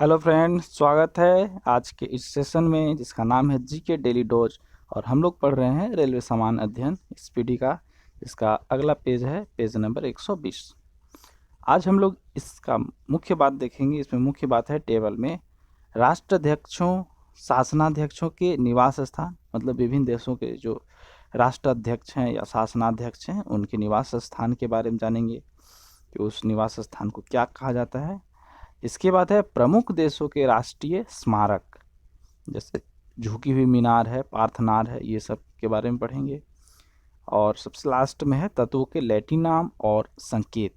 Hello friends, स्वागत है आज के इस सेशन में जिसका नाम है जीके डेली डोज। और हम लोग पढ़ रहे हैं रेलवे सामान्य अध्ययन स्पीडी का। इसका अगला पेज है पेज नंबर 120। आज हम लोग इसका मुख्य बात देखेंगे। इसमें मुख्य बात है टेबल में राष्ट्राध्यक्षों शासनाध्यक्षों के निवास स्थान, मतलब विभिन्न देशों के जो राष्ट्राध्यक्ष हैं या शासनाध्यक्ष हैं उनके निवास स्थान के बारे में जानेंगे कि उस निवास स्थान को क्या कहा जाता है। इसके बाद है प्रमुख देशों के राष्ट्रीय स्मारक, जैसे झुकी हुई मीनार है, पार्थनार है, ये सब के बारे में पढ़ेंगे। और सबसे लास्ट में है तत्वों के लैटिन नाम और संकेत,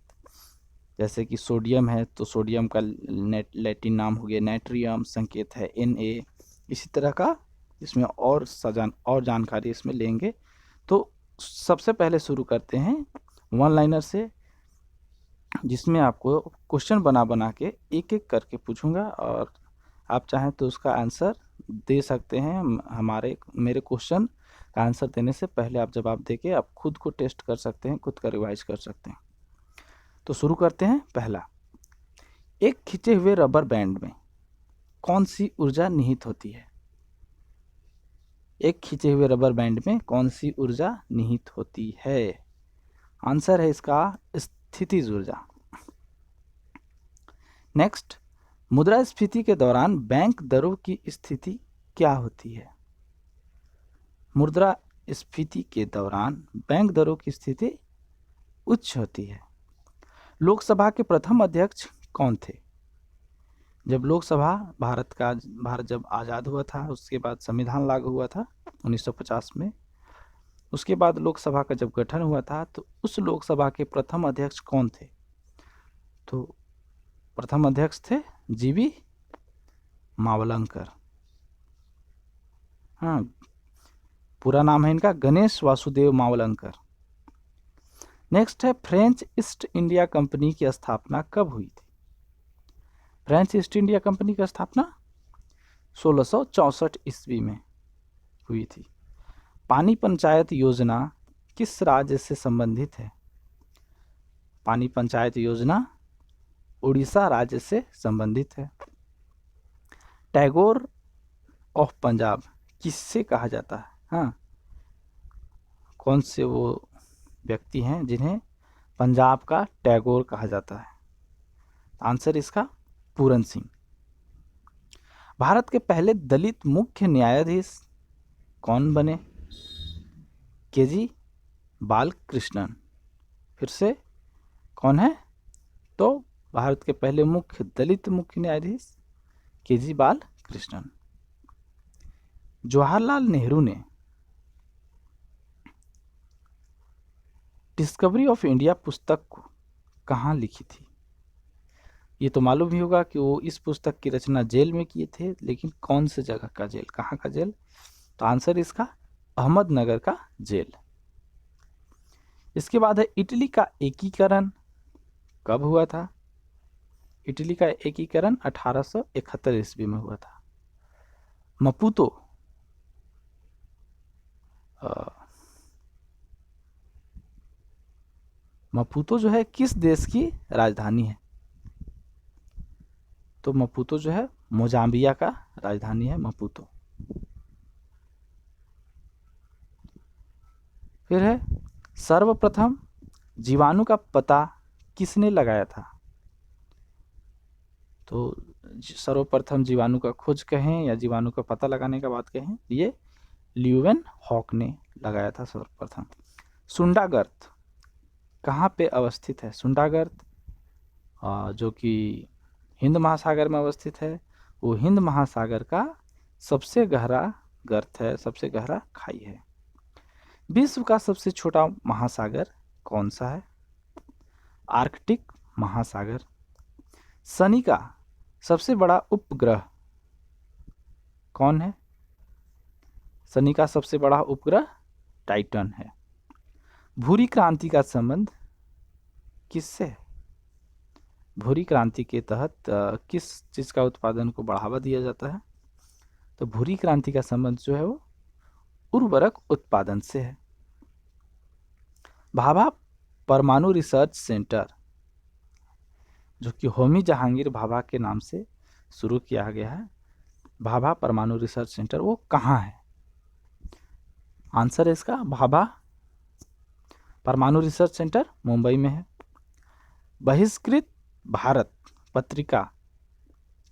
जैसे कि सोडियम है तो सोडियम का लैटिन नाम हो गया नाइट्रियम, संकेत है Na। इसी तरह का इसमें और जानकारी इसमें लेंगे। तो सबसे पहले शुरू करते हैं वन लाइनर से, जिसमें आपको क्वेश्चन बना के एक एक करके पूछूंगा और आप चाहें तो उसका आंसर दे सकते हैं। मेरे क्वेश्चन का आंसर देने से पहले आप जवाब देके आप खुद को टेस्ट कर सकते हैं, खुद का रिवाइज कर सकते हैं। तो शुरू करते हैं। पहला, एक खींचे हुए रबर बैंड में कौन सी ऊर्जा निहित होती है? एक खींचे हुए रबर बैंड में कौन सी ऊर्जा निहित होती है? आंसर है इसका स्थितिज ऊर्जा। नेक्स्ट, मुद्रास्फीति के दौरान बैंक दरों की स्थिति क्या होती है? मुद्रास्फीति के दौरान बैंक दरों की स्थिति उच्च होती है। लोकसभा के प्रथम अध्यक्ष कौन थे? जब लोकसभा भारत जब आज़ाद हुआ था, उसके बाद संविधान लागू हुआ था 1950 में, उसके बाद लोकसभा का जब गठन हुआ था तो उस लोकसभा के प्रथम अध्यक्ष कौन थे? तो प्रथम अध्यक्ष थे जीवी मावलंकर। हाँ, पूरा नाम है इनका गणेश वासुदेव मावलंकर। नेक्स्ट है, फ्रेंच ईस्ट इंडिया कंपनी की स्थापना कब हुई थी? फ्रेंच ईस्ट इंडिया कंपनी की स्थापना 1664 ईस्वी में हुई थी। पानी पंचायत योजना किस राज्य से संबंधित है? पानी पंचायत योजना उड़ीसा राज्य से संबंधित है। टैगोर ऑफ पंजाब किससे कहा जाता है? हाँ, कौन से वो व्यक्ति हैं जिन्हें पंजाब का टैगोर कहा जाता है? आंसर इसका पूरन सिंह। भारत के पहले दलित मुख्य न्यायाधीश कौन बने? केजी बालकृष्णन। फिर से कौन है? तो भारत के पहले दलित मुख्य न्यायाधीश केजी बालकृष्णन। जवाहरलाल नेहरू ने डिस्कवरी ऑफ इंडिया पुस्तक को कहाँ लिखी थी? ये तो मालूम ही होगा कि वो इस पुस्तक की रचना जेल में किए थे, लेकिन कौन से जगह का जेल, कहाँ का जेल? तो आंसर इसका अहमदनगर का जेल। इसके बाद है इटली का एकीकरण कब हुआ था? इटली का एकीकरण 1871 ईस्वी में हुआ था। मपूतो मपूतो जो है किस देश की राजधानी है? तो मपूतो जो है मोजाम्बिया का राजधानी है मपूतो। फिर है, सर्वप्रथम जीवाणु का पता किसने लगाया था? तो सर्वप्रथम जीवाणु का खोज कहें या जीवाणु का पता लगाने का बात कहें, ये ल्यूवेन हॉक ने लगाया था सर्वप्रथम। सुंडागर्त कहाँ पे अवस्थित है? सुंडागर्त जो कि हिंद महासागर में अवस्थित है। वो हिंद महासागर का सबसे गहरा गर्त है, सबसे गहरा खाई है। विश्व का सबसे छोटा महासागर कौन सा है? आर्कटिक महासागर। शनि का सबसे बड़ा उपग्रह कौन है? शनि का सबसे बड़ा उपग्रह टाइटन है। भूरी क्रांति का संबंध किससे है? भूरी क्रांति के तहत किस चीज़ का उत्पादन को बढ़ावा दिया जाता है? तो भूरी क्रांति का संबंध जो है वो उर्वरक उत्पादन से है। भाभा परमाणु रिसर्च सेंटर, जो कि होमी जहांगीर भाभा के नाम से शुरू किया गया है भाभा परमाणु रिसर्च सेंटर, वो कहाँ है? आंसर है इसका भाभा परमाणु रिसर्च सेंटर मुंबई में है। बहिष्कृत भारत पत्रिका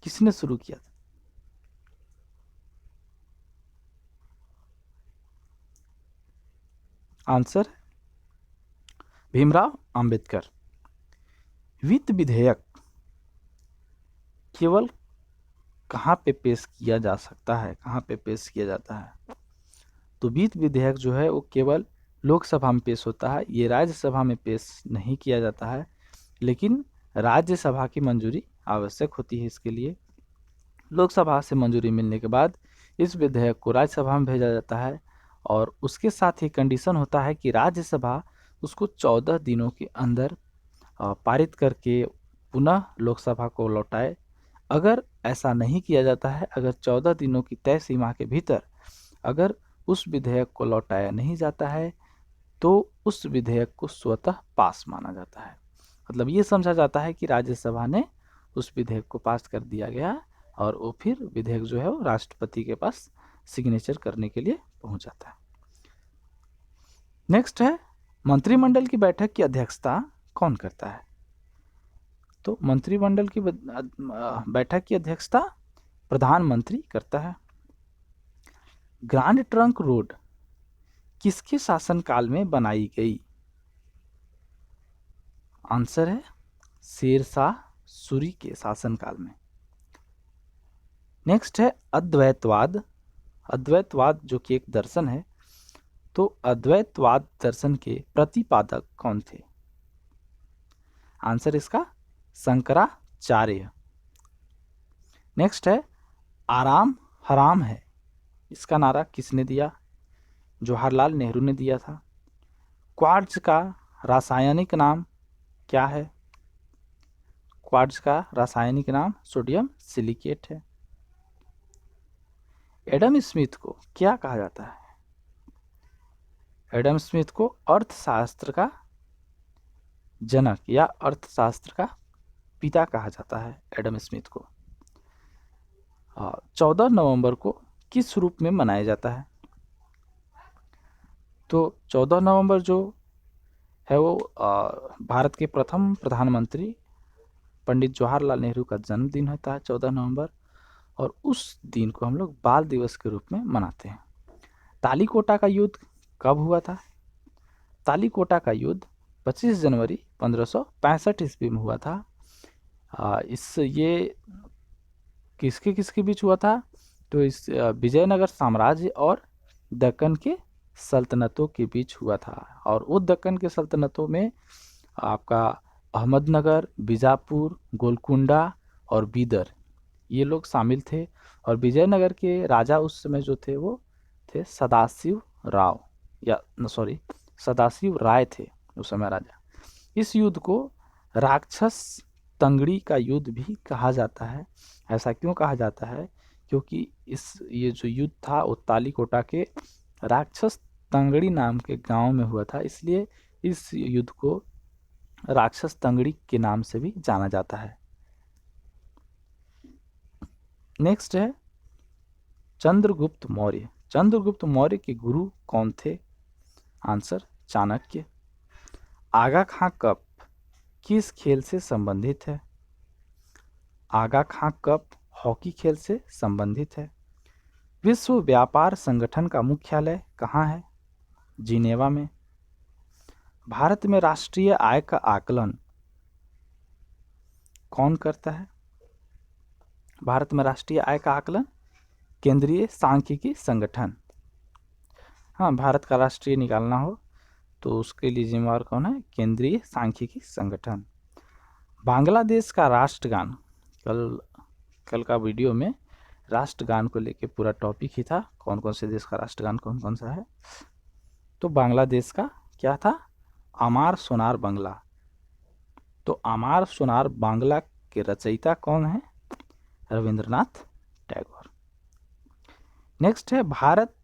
किसने शुरू किया था? आंसर भीमराव अंबेडकर। वित्त विधेयक केवल कहाँ पे पेश किया जा सकता है, कहाँ पे पेश किया जाता है? तो वित्त विधेयक जो है वो केवल लोकसभा में पेश होता है, ये राज्यसभा में पेश नहीं किया जाता है, लेकिन राज्यसभा की मंजूरी आवश्यक होती है इसके लिए। लोकसभा से मंजूरी मिलने के बाद इस विधेयक को राज्यसभा में भेजा जाता है और उसके साथ ही कंडीशन होता है कि राज्यसभा उसको 14 दिनों के अंदर पारित करके पुनः लोकसभा को लौटाए। अगर ऐसा नहीं किया जाता है, अगर 14 दिनों की तय सीमा के भीतर अगर उस विधेयक को लौटाया नहीं जाता है तो उस विधेयक को स्वतः पास माना जाता है। मतलब ये समझा जाता है कि राज्यसभा ने उस विधेयक को पास कर दिया गया और वो फिर विधेयक जो है वो राष्ट्रपति के पास सिग्नेचर करने के लिए पहुंच जाता है। नेक्स्ट है मंत्रिमंडल की बैठक की अध्यक्षता कौन करता है? तो मंत्रिमंडल की बैठक की अध्यक्षता प्रधानमंत्री करता है। ग्रांड ट्रंक रोड किसके शासनकाल में बनाई गई? आंसर है शेरशाह सूरी के शासनकाल में। नेक्स्ट है अद्वैतवाद। अद्वैतवाद जो कि एक दर्शन है, तो अद्वैतवाद दर्शन के प्रतिपादक कौन थे? आंसर इसका शंकराचार्य। नेक्स्ट है आराम हराम है, इसका नारा किसने दिया? जवाहरलाल नेहरू ने दिया था। क्वार्ट्ज का रासायनिक नाम क्या है? क्वार्ट्ज का रासायनिक नाम सोडियम सिलिकेट है। एडम स्मिथ को क्या कहा जाता है? एडम स्मिथ को अर्थशास्त्र का जनक या अर्थशास्त्र का पिता कहा जाता है एडम स्मिथ को। 14 नवंबर को किस रूप में मनाया जाता है? तो 14 नवंबर जो है वो भारत के प्रथम प्रधानमंत्री पंडित जवाहरलाल नेहरू का जन्मदिन होता है 14 नवंबर, और उस दिन को हम लोग बाल दिवस के रूप में मनाते हैं। तालीकोटा का युद्ध कब हुआ था? तालीकोटा का युद्ध 25 जनवरी 1565 ईस्वी में हुआ था। ये किसके किसके बीच हुआ था? तो इस विजयनगर साम्राज्य और दक्कन के सल्तनतों के बीच हुआ था। और वो दक्कन के सल्तनतों में आपका अहमदनगर, बीजापुर, गोलकुंडा और बीदर, ये लोग शामिल थे। और विजयनगर के राजा उस समय जो थे वो थे सदाशिव राय थे उस समय राजा। इस युद्ध को राक्षस तंगड़ी का युद्ध भी कहा जाता है। ऐसा क्यों कहा जाता है? क्योंकि ये जो युद्ध था वो तालीकोटा के राक्षस तंगड़ी नाम के गांव में हुआ था, इसलिए इस युद्ध को राक्षस तंगड़ी के नाम से भी जाना जाता है। नेक्स्ट है चंद्रगुप्त मौर्य। चंद्रगुप्त मौर्य के गुरु कौन थे? आंसर चाणक्य। आगा खां कप किस खेल से संबंधित है? आगा खां कप हॉकी खेल से संबंधित है। विश्व व्यापार संगठन का मुख्यालय कहाँ है? जिनेवा में। भारत में राष्ट्रीय आय का आकलन कौन करता है? भारत में राष्ट्रीय आय का आकलन केंद्रीय सांख्यिकी संगठन। हाँ, भारत का राष्ट्रीय निकालना हो तो उसके लिए जिम्मेवार कौन है? केंद्रीय सांख्यिकी संगठन। बांग्लादेश का राष्ट्रगान, कल का वीडियो में राष्ट्रगान को लेके पूरा टॉपिक ही था, कौन कौन से देश का राष्ट्रगान कौन कौन सा है। तो बांग्लादेश का क्या था? अमार सोनार बांग्ला। तो अमार सोनार बांग्ला के रचयिता कौन है? रविंद्रनाथ टैगोर। नेक्स्ट है भारत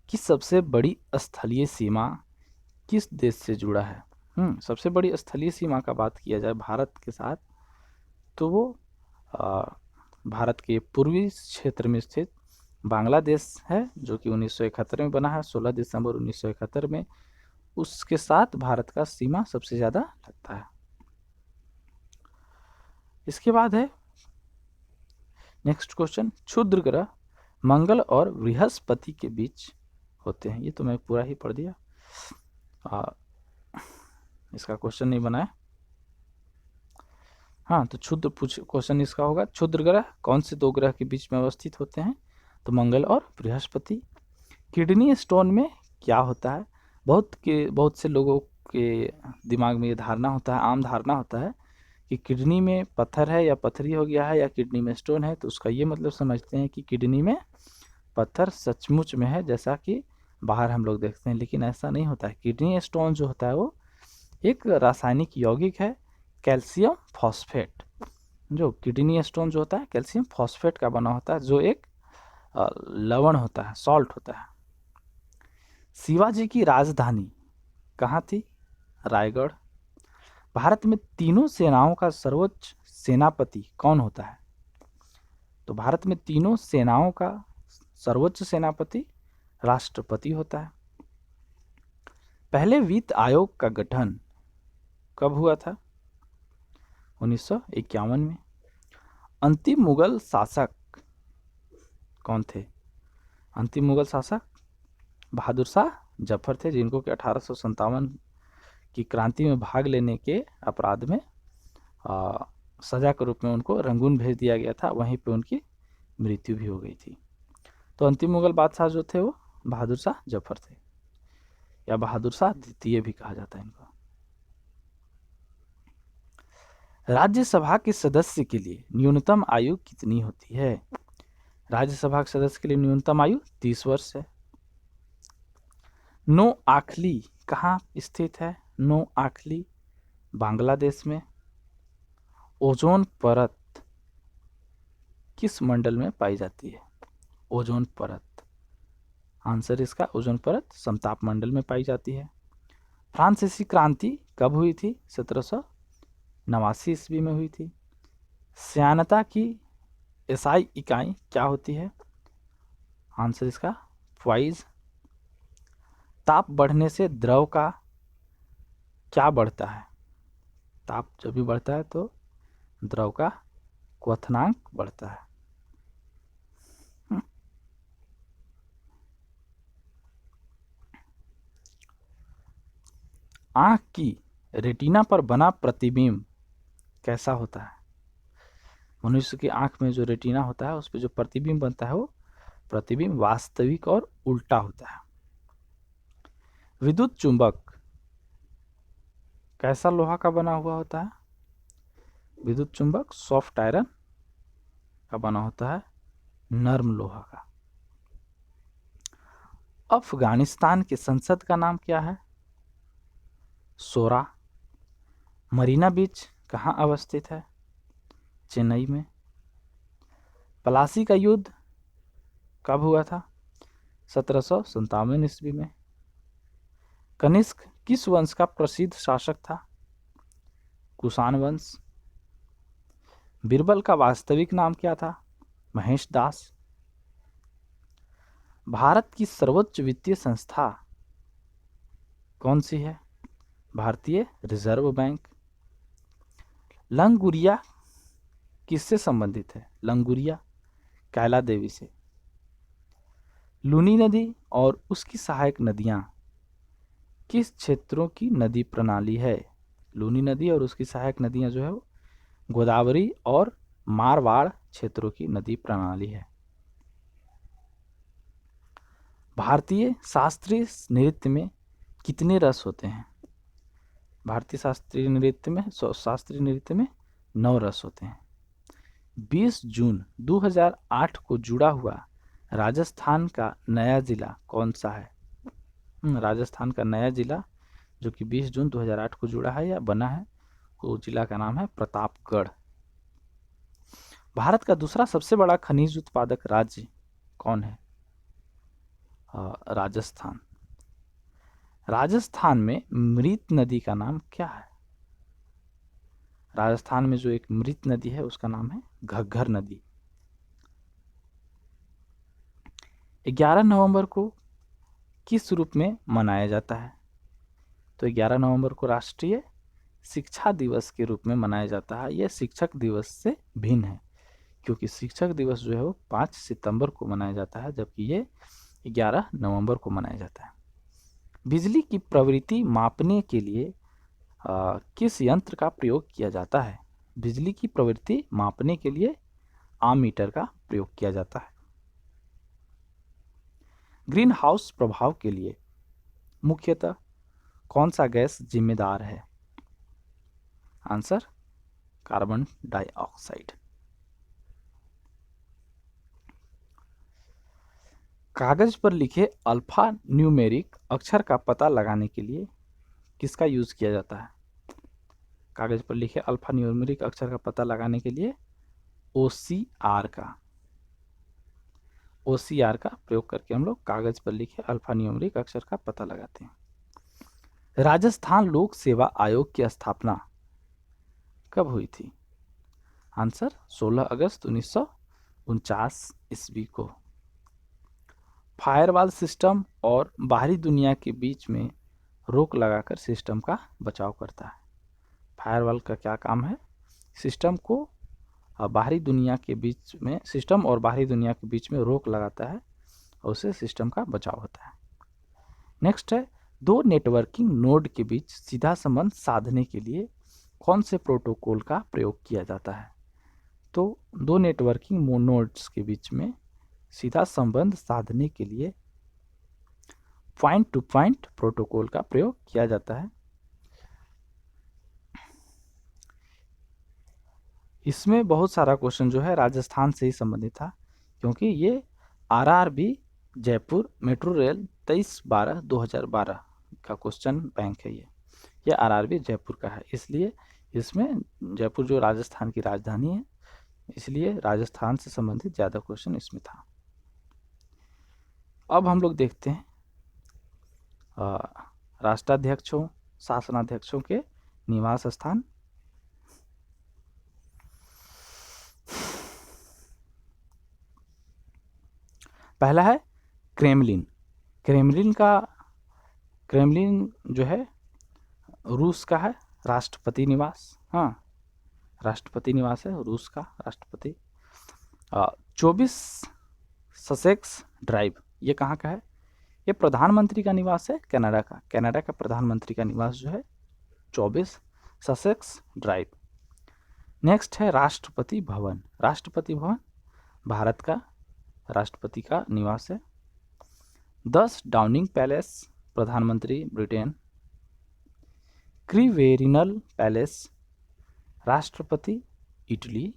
की सबसे बड़ी स्थलीय सीमा किस देश से जुड़ा है? सबसे बड़ी स्थलीय सीमा का बात किया जाए भारत के साथ तो वो भारत के पूर्वी क्षेत्र में स्थित बांग्लादेश है, जो कि 1971 में बना है, 16 दिसंबर 1971 में। उसके साथ भारत का सीमा सबसे ज़्यादा लगता है। इसके बाद है नेक्स्ट क्वेश्चन, क्षुद्र ग्रह मंगल और बृहस्पति के बीच होते हैं। ये तो मैं पूरा ही पढ़ दिया, इसका क्वेश्चन नहीं बनाया। हाँ, तो क्षुद्र क्वेश्चन इसका होगा, क्षुद्र ग्रह कौन से दो ग्रह के बीच में अवस्थित होते हैं? तो मंगल और बृहस्पति। किडनी स्टोन में क्या होता है? बहुत से लोगों के दिमाग में ये धारणा होता है, आम धारणा होता है कि किडनी में पत्थर है या पथरी हो गया है या किडनी में स्टोन है, तो उसका ये मतलब समझते हैं कि किडनी में पत्थर सचमुच में है, जैसा कि बाहर हम लोग देखते हैं, लेकिन ऐसा नहीं होता है। किडनी स्टोन जो होता है वो एक रासायनिक यौगिक है, कैल्शियम फॉस्फेट। जो किडनी स्टोन जो होता है कैल्शियम फॉस्फेट का बना होता है, जो एक लवण होता है, सॉल्ट होता है। शिवाजी की राजधानी कहाँ थी? रायगढ़। भारत में तीनों सेनाओं का सर्वोच्च सेनापति कौन होता है? तो भारत में तीनों सेनाओं का सर्वोच्च सेनापति राष्ट्रपति होता है। पहले वित्त आयोग का गठन कब हुआ था? 1951 में। अंतिम मुगल शासक कौन थे? अंतिम मुगल शासक बहादुर शाह जफर थे, जिनको कि 1857 की क्रांति में भाग लेने के अपराध में सजा के रूप में उनको रंगून भेज दिया गया था, वहीं पे उनकी मृत्यु भी हो गई थी। तो अंतिम मुगल बादशाह जो थे वो बहादुर शाह जफर थे, या बहादुर शाह द्वितीय भी कहा जाता है इनको। राज्यसभा के सदस्य के लिए न्यूनतम आयु कितनी होती है? राज्यसभा के सदस्य के लिए न्यूनतम आयु 30 वर्ष है। नो आखली कहाँ स्थित है? नो आखली बांग्लादेश में। ओजोन परत किस मंडल में पाई जाती है? ओजोन परत, आंसर इसका ओजोन परत समताप मंडल में पाई जाती है। फ्रांसीसी क्रांति कब हुई थी? 1789 ईस्वी में हुई थी। श्यानता की एसआई इकाई क्या होती है? आंसर इसका पॉइज। ताप बढ़ने से द्रव का क्या बढ़ता है? ताप जब भी बढ़ता है तो द्रव का क्वथनांक बढ़ता है। आंख की रेटिना पर बना प्रतिबिंब कैसा होता है? मनुष्य की आंख में जो रेटिना होता है उस पर जो प्रतिबिंब बनता है वो प्रतिबिंब वास्तविक और उल्टा होता है। विद्युत चुंबक कैसा लोहा का बना हुआ होता है? विद्युत चुंबक सॉफ्ट आयरन का बना होता है, नर्म लोहा का। अफगानिस्तान के संसद का नाम क्या है? सोरा। मरीना बीच कहाँ अवस्थित है? चेन्नई में। प्लासी का युद्ध कब हुआ था? 1757 ईस्वी में। कनिष्क किस वंश का प्रसिद्ध शासक था? कुषाण वंश। बीरबल का वास्तविक नाम क्या था? महेश दास। भारत की सर्वोच्च वित्तीय संस्था कौन सी है? भारतीय रिजर्व बैंक। लंगुरिया किससे संबंधित है? लंगुरिया कैला देवी से। लूनी नदी और उसकी सहायक नदियां किस क्षेत्रों की नदी प्रणाली है? लूनी नदी और उसकी सहायक नदियां जो है वो गोदावरी और मारवाड़ क्षेत्रों की नदी प्रणाली है। भारतीय शास्त्रीय नृत्य में कितने रस होते हैं? भारतीय शास्त्रीय नृत्य में 9 रस होते हैं। 20 जून 2008 को जुड़ा हुआ राजस्थान का नया जिला कौन सा है? राजस्थान का नया जिला जो कि 20 जून 2008 को जुड़ा है या बना है, वो जिला का नाम है प्रतापगढ़। भारत का दूसरा सबसे बड़ा खनिज उत्पादक राज्य कौन है? राजस्थान। राजस्थान में मृत नदी का नाम क्या है? राजस्थान में जो एक मृत नदी है उसका नाम है घग्घर नदी। 11 नवंबर को किस रूप में मनाया जाता है? तो 11 नवंबर को राष्ट्रीय शिक्षा दिवस के रूप में मनाया जाता है। यह शिक्षक दिवस से भिन्न है, क्योंकि शिक्षक दिवस जो है वो 5 सितंबर को मनाया जाता है, जबकि ये 11 नवंबर को मनाया जाता है। बिजली की प्रवृत्ति मापने के लिए किस यंत्र का प्रयोग किया जाता है? बिजली की प्रवृत्ति मापने के लिए आममीटर का प्रयोग किया जाता है। ग्रीन हाउस प्रभाव के लिए मुख्यतः कौन सा गैस जिम्मेदार है? Answer carbon dioxide. कागज पर लिखे अल्फा न्यूमेरिक अक्षर का पता लगाने के लिए किसका यूज किया जाता है? कागज पर लिखे अल्फा न्यूमेरिक अक्षर का पता लगाने के लिए OCR का प्रयोग करके हम लोग कागज पर लिखे अल्फा न्यूमेरिक अक्षर का पता लगाते हैं। राजस्थान लोक सेवा आयोग की स्थापना कब हुई थी? आंसर 16 अगस्त 1949 ईस्वी को। फायरवॉल सिस्टम और बाहरी दुनिया के बीच में रोक लगाकर सिस्टम का बचाव करता है। फायरवॉल का क्या काम है? सिस्टम को बाहरी दुनिया के बीच में, सिस्टम और बाहरी दुनिया के बीच में रोक लगाता है और उससे सिस्टम का बचाव होता है। नेक्स्ट है, दो नेटवर्किंग नोड के बीच सीधा संबंध साधने के लिए कौन से प्रोटोकॉल का प्रयोग किया जाता है? तो दो नेटवर्किंग नोड्स के बीच में सीधा संबंध साधने के लिए पॉइंट टू पॉइंट प्रोटोकॉल का प्रयोग किया जाता है। इसमें बहुत सारा क्वेश्चन जो है राजस्थान से ही संबंधित था, क्योंकि ये RRB जयपुर मेट्रो रेल 23/12/2012 का क्वेश्चन बैंक है। ये RRB जयपुर का है, इसलिए इसमें जयपुर जो राजस्थान की राजधानी है, इसलिए राजस्थान से संबंधित ज़्यादा क्वेश्चन इसमें था। अब हम लोग देखते हैं राष्ट्राध्यक्षों, शासनाध्यक्षों के निवास स्थान। पहला है क्रेमलिन। क्रेमलिन जो है रूस का है, राष्ट्रपति निवास। हाँ, राष्ट्रपति निवास है रूस का राष्ट्रपति। 24 ससेक्स ड्राइव, ये कहाँ का है? ये प्रधानमंत्री का निवास है कनाडा का। कनाडा का प्रधानमंत्री का निवास जो है 24 ससेक्स ड्राइव। नेक्स्ट है राष्ट्रपति भवन। राष्ट्रपति भवन भारत का राष्ट्रपति का निवास है। 10 डाउनिंग पैलेस, प्रधानमंत्री ब्रिटेन। क्रिवेरिनल पैलेस, राष्ट्रपति इटली।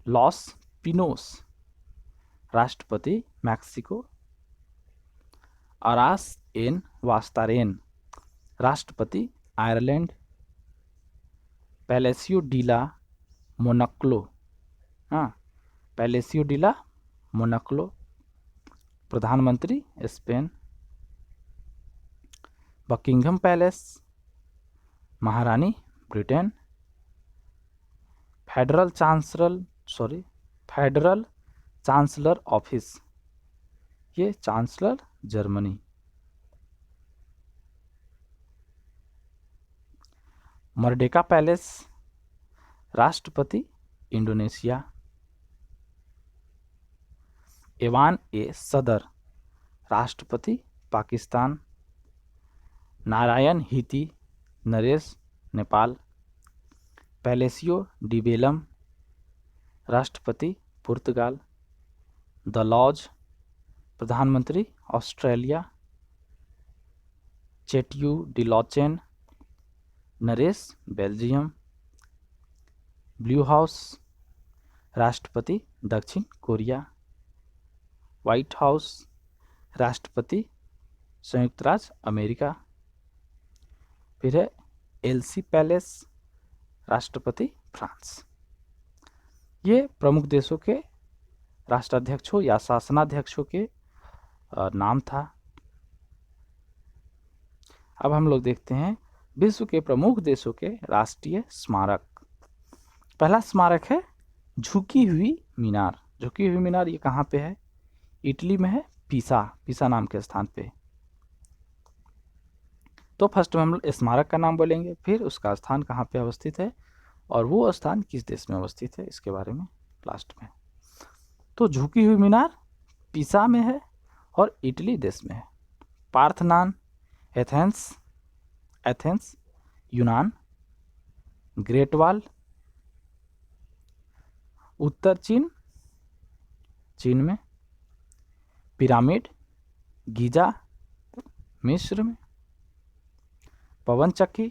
लॉस पिनोस, राष्ट्रपति मैक्सिको। अरास एन वास्तारेन, राष्ट्रपति आयरलैंड। पैलेसियो डीला मोनाक्लो, हाँ, पैलेसियो डीला मोनाक्लो, प्रधानमंत्री स्पेन। बकिंघम पैलेस, महारानी ब्रिटेन। फेडरल चांसलर ऑफिस, ये चांसलर जर्मनी। मर्डेका पैलेस, राष्ट्रपति इंडोनेशिया। एवान ए सदर, राष्ट्रपति पाकिस्तान। नारायण हीती नरेश, नेपाल। पैलेसियो डी बेलम, राष्ट्रपति पुर्तगाल। द लॉज, प्रधानमंत्री ऑस्ट्रेलिया। चेट्यू डी लॉचेन, नरेश बेल्जियम। ब्लू हाउस, राष्ट्रपति दक्षिण कोरिया। व्हाइट हाउस, राष्ट्रपति संयुक्त राज्य अमेरिका। फिर है एल्सी पैलेस, राष्ट्रपति फ्रांस। ये प्रमुख देशों के राष्ट्राध्यक्षों या शासनाध्यक्षों के नाम था। अब हम लोग देखते हैं विश्व के प्रमुख देशों के राष्ट्रीय स्मारक। पहला स्मारक है झुकी हुई मीनार। झुकी हुई मीनार ये कहाँ पे है? इटली में है पीसा, पीसा नाम के स्थान पे। तो फर्स्ट में हम लोग स्मारक का नाम बोलेंगे, फिर उसका स्थान कहाँ पे अवस्थित है और वो स्थान किस देश में अवस्थित है, इसके बारे में लास्ट में। तो झुकी हुई मीनार पीसा में है और इटली देश में है। पार्थनान एथेंस, एथेंस यूनान। ग्रेट वॉल उत्तर चीन, चीन में। पिरामिड गीजा मिस्र में। पवन चक्की,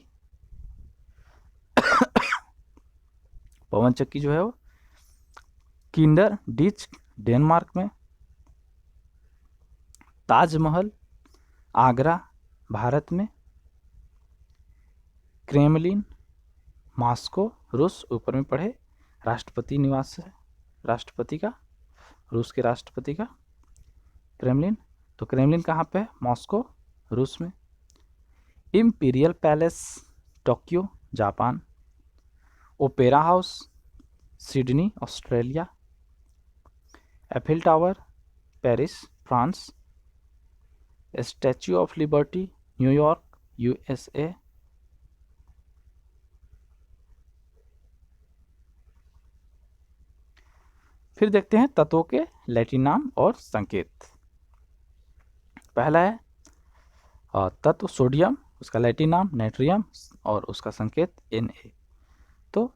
पवन चक्की जो है वो किंडर डिच डेनमार्क में। ताजमहल आगरा भारत में। क्रेमलिन मॉस्को रूस, ऊपर में पढ़े राष्ट्रपति निवास है, राष्ट्रपति का, रूस के राष्ट्रपति का क्रेमलिन। तो क्रेमलिन कहाँ पे है? मॉस्को रूस में। Imperial palace Tokyo Japan. Opera house Sydney Australia. Eiffel tower Paris France. Statue of liberty New York USA. फिर देखते हैं तत्वों के लैटिन नाम और संकेत। पहला है तत्व सोडियम, उसका लैटिन नाम नाइट्रियम और उसका संकेत Na। तो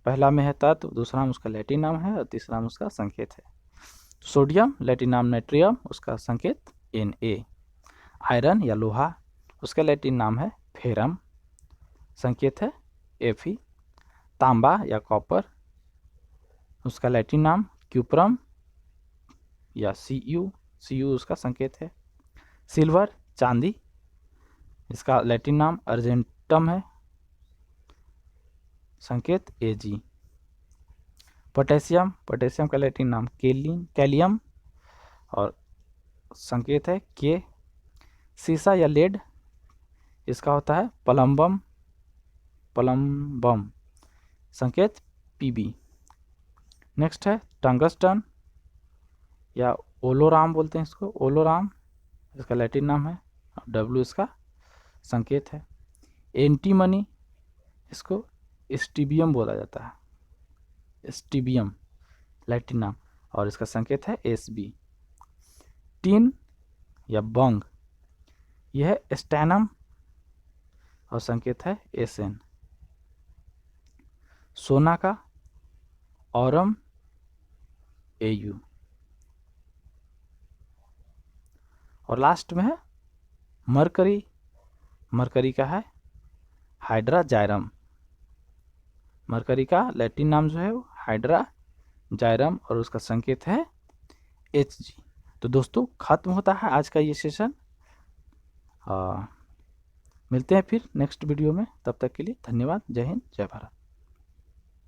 पहला में है तत्व, दूसरा में उसका लैटिन नाम है और तीसरा में उसका संकेत है। सोडियम लैटिन नाम नाइट्रियम, उसका संकेत Na। आयरन या लोहा, उसका लैटिन नाम है फेरम, संकेत है Fe। तांबा या कॉपर, उसका लैटिन नाम क्यूप्रम या Cu उसका संकेत है। सिल्वर चांदी, इसका लैटिन नाम अर्जेंटम है, संकेत Ag। पोटेशियम, पोटेशियम का लैटिन नाम कैलियम और संकेत है K। सीसा या लेड, इसका होता है प्लम्बम, प्लम्बम, संकेत Pb। नेक्स्ट है टंगस्टन या ओलोराम बोलते हैं इसको, ओलोराम, इसका लैटिन नाम है W, इसका संकेत है। एंटीमनी, इसको स्टीबियम बोला जाता है, स्टीबियम लैटिन नाम और इसका संकेत है Sb। टिन या बंग, यह है स्टैनम और संकेत है Sn। सोना का ऑरम Au। और लास्ट में है मरकरी, मरकरी का है हाइड्रा जायरम, मरकरी का लैटिन नाम जो है वो हाइड्रा जायरम और उसका संकेत है Hg। तो दोस्तों खत्म होता है आज का ये सेशन। मिलते हैं फिर नेक्स्ट वीडियो में, तब तक के लिए धन्यवाद। जय हिंद जय भारत।